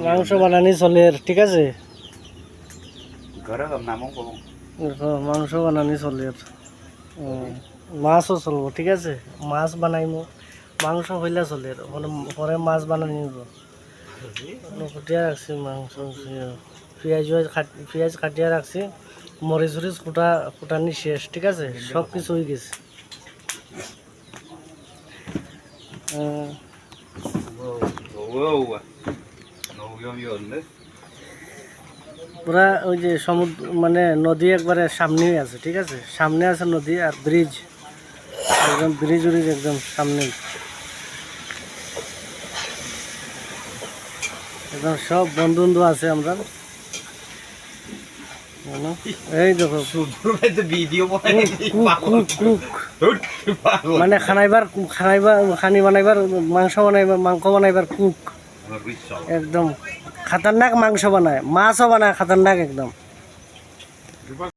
মাংস বানানি চলে, ঠিক আছে? মাংস বানানি চলে, মাছও চলবো, ঠিক আছে? মাছ বানাইমো, মাংস হইলে চলে, পরে মাছ বানানি নিব। কুটিয়া রাখছি মাংস, পেঁয়াজ কাটিয়া রাখছি, মরিচ উরিচ কুটানি শেষ, ঠিক আছে? সব কিছু হয়ে গেছে। পুরা ওই যে সমুদ্র মানে নদী একবারে সামনেই আছে, ঠিক আছে? সামনে আছে নদী আর ব্রিজ, একদম ব্রিজ উরিজ একদম সামনে, একদম সব বন্ধু বন্ধু আছে আমরা। এই দেখো মানে খানি বানাইবার, মাংস বানাইবার কুক, একদম খাতারনাক মাংস বানায়, মাছও বানায় খাতারনাক একদম।